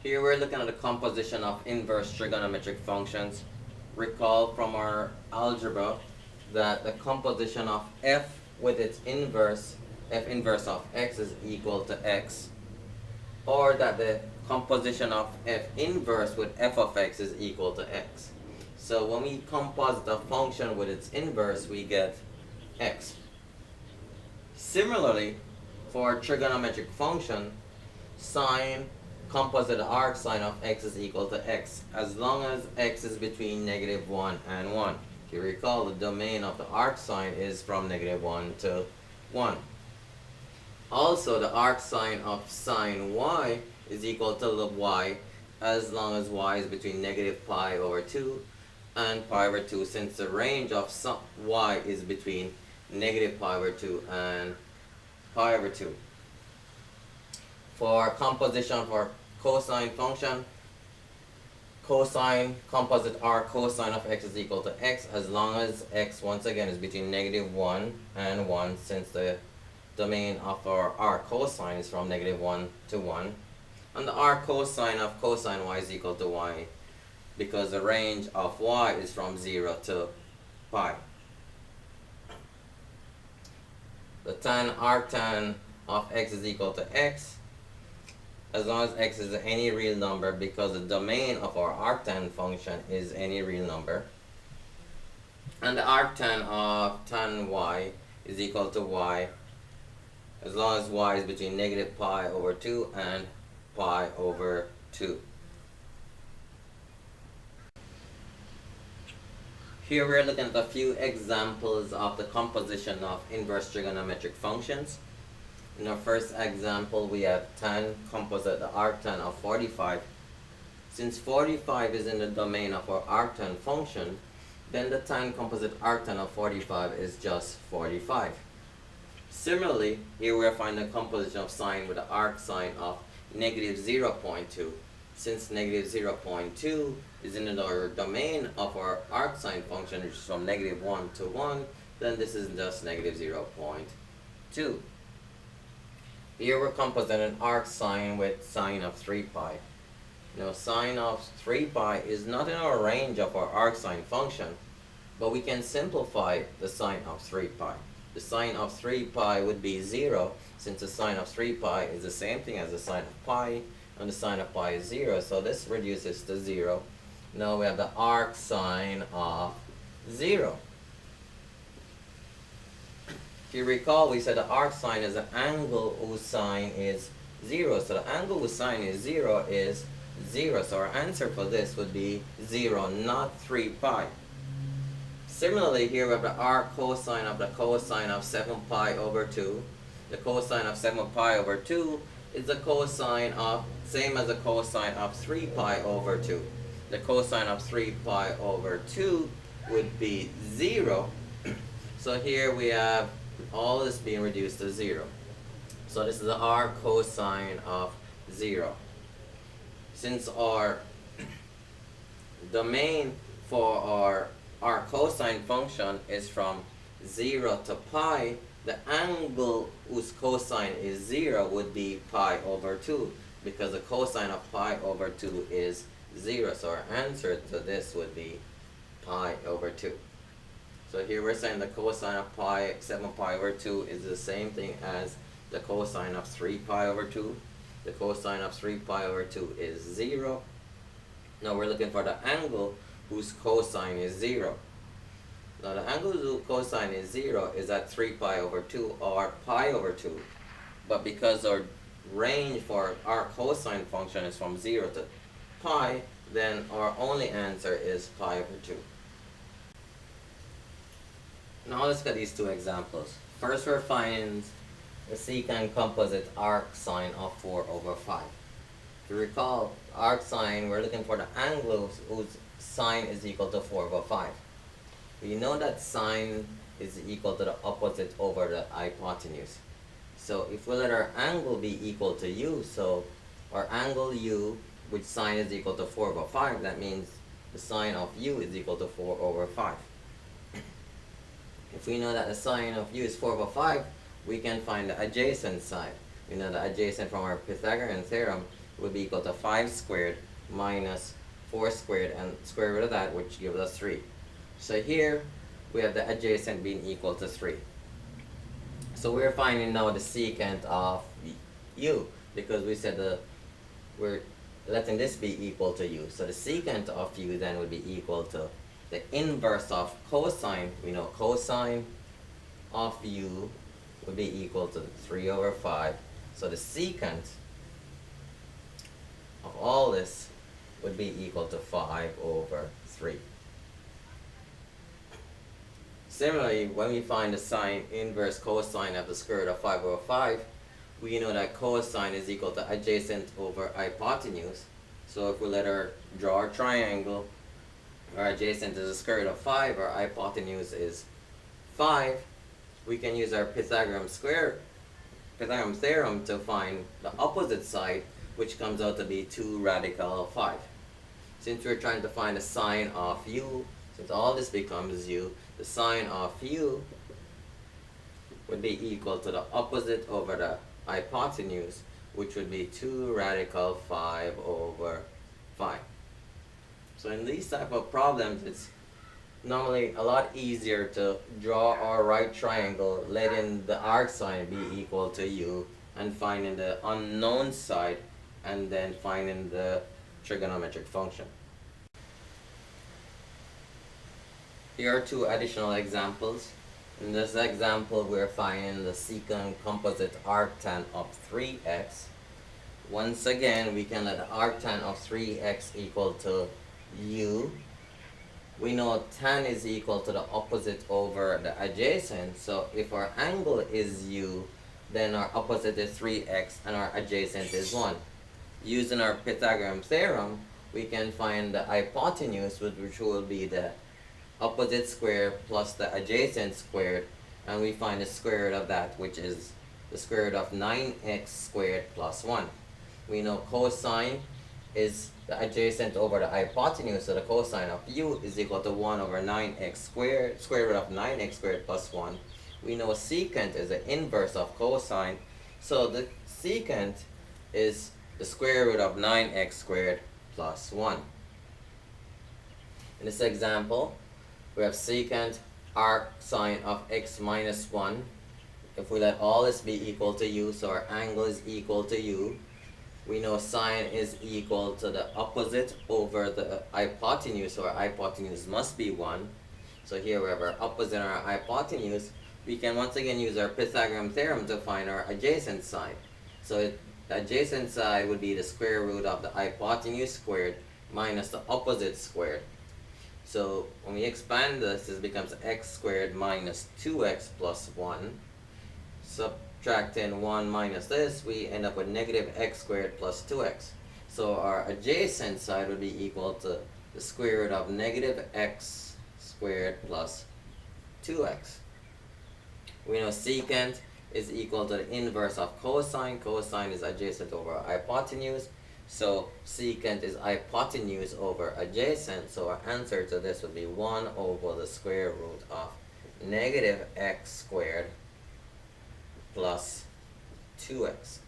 Here we're looking at the composition of inverse trigonometric functions. Recall from our algebra that the composition of f with its inverse, f inverse of x is equal to x, or that the composition of f inverse with f of x is equal to x. So when we composite a function with its inverse, we get x. Similarly, for a trigonometric function, sine composite arc sine of x is equal to x, as long as x is between -1 and 1. If you recall, the domain of the arc sine is from -1 to 1. Also, the arc sine of sine y is equal to y, as long as y is between -pi/2 and pi/2, since the range of y is between -pi/2 and pi/2. For composition for cosine function, cosine composite arc cosine of x is equal to x, as long as x once again is between -1 and 1, since the domain of our arc cosine is from -1 to 1, and the arc cosine of cosine y is equal to y, because the range of y is from 0 to pi. The tan arctan of x is equal to x, as long as x is any real number, because the domain of our arctan function is any real number. And the arctan of tan y is equal to y, as long as y is between -pi/2 and pi/2. Here we're looking at a few examples of the composition of inverse trigonometric functions. In our first example, we have tan composite the arctan of 45. Since 45 is in the domain of our arctan function, then the tan composite arctan of 45 is just 45. Similarly, here we find the composition of sine with the arc sine of -0.2. Since -0.2 is in the domain of our arc sine function, which is from -1 to 1, then this is just -0.2. Here we're compositing an arc sine with sine of 3 pi. Now sine of 3 pi is not in our range of our arc sine function, but we can simplify the sine of 3 pi. The sine of 3 pi would be 0, since the sine of 3 pi is the same thing as the sine of pi, and the sine of pi is 0, so this reduces to 0. Now we have the arc sine of 0. If you recall, we said the arc sine is an angle whose sine is 0. So the angle whose sine is 0 is 0. So our answer for this would be 0, not 3 pi. Similarly, here we have the arc cosine of the cosine of 7 pi over 2. The cosine of 7 pi over 2 is the cosine of, same as the cosine of 3 pi over 2. The cosine of 3 pi over 2 would be 0. So here we have all this being reduced to 0. So this is the arc cosine of 0. Since our domain for our arc cosine function is from 0 to pi, the angle whose cosine is 0 would be pi/2, because the cosine of pi/2 is 0. So our answer to this would be pi/2. So here we're saying the cosine of 7 pi/2 is the same thing as the cosine of 3 pi/2. The cosine of 3 pi/2 is 0. Now we're looking for the angle whose cosine is 0. Now the angle whose cosine is 0 is at 3 pi/2 or pi/2. But because our range for our cosine function is from 0 to pi, then our only answer is pi/2. Now let's look at these two examples. First, we're finding the secant composite arc sine of 4/5. If you recall, arc sine, we're looking for the angle whose sine is equal to 4/5. We know that sine is equal to the opposite over the hypotenuse. So if we let our angle be equal to u, so our angle u, which sine is equal to 4/5, that means the sine of u is equal to 4/5. If we know that the sine of u is 4/5, we can find the adjacent side. We know the adjacent from our Pythagorean theorem would be equal to 5 squared minus 4 squared and square root of that, which gives us 3. So here we have the adjacent being equal to 3. So we're finding now the secant of u, because we said we're letting this be equal to u. So the secant of u then would be equal to the inverse of cosine. We know cosine of u would be equal to 3 over 5. So the secant of all this would be equal to 5 over 3. Similarly, when we find the sine inverse cosine of the square root of 5 over 5, we know that cosine is equal to adjacent over hypotenuse. So if we draw our triangle, our adjacent is the square root of 5, our hypotenuse is 5, we can use our Pythagorean theorem to find the opposite side, which comes out to be 2 radical of 5. Since we're trying to find the sine of u, since all this becomes u, the sine of u would be equal to the opposite over the hypotenuse, which would be 2 radical 5 over 5. So in these type of problems, it's normally a lot easier to draw our right triangle, letting the arc sine be equal to u, and finding the unknown side, and then finding the trigonometric function. Here are 2 additional examples. In this example, we're finding the secant composite arctan of 3x. Once again, we can let the arctan of 3x equal to u. We know tan is equal to the opposite over the adjacent. So if our angle is u, then our opposite is 3x and our adjacent is 1. Using our Pythagorean theorem, we can find the hypotenuse, which will be the opposite square plus the adjacent squared, and we find the square root of that, which is the square root of 9x squared plus 1. We know cosine is the adjacent over the hypotenuse, so the cosine of u is equal to 1 over 9x squared, square root of 9x squared plus 1. We know secant is the inverse of cosine, so the secant is the square root of 9x squared plus 1. In this example, we have secant arc sine of x minus 1. If we let all this be equal to u, so our angle is equal to u, we know sine is equal to the opposite over the hypotenuse, so our hypotenuse must be 1. So here we have our opposite and our hypotenuse. We can once again use our Pythagorean theorem to find our adjacent side. So the adjacent side would be the square root of the hypotenuse squared minus the opposite squared. So when we expand this, this becomes x squared minus 2x plus 1. Subtracting 1 minus this, we end up with negative x squared plus 2x. So our adjacent side would be equal to the square root of negative x squared plus 2x. We know secant is equal to the inverse of cosine. Cosine is adjacent over hypotenuse. So secant is hypotenuse over adjacent. So our answer to this would be 1 over the square root of negative x squared plus 2x.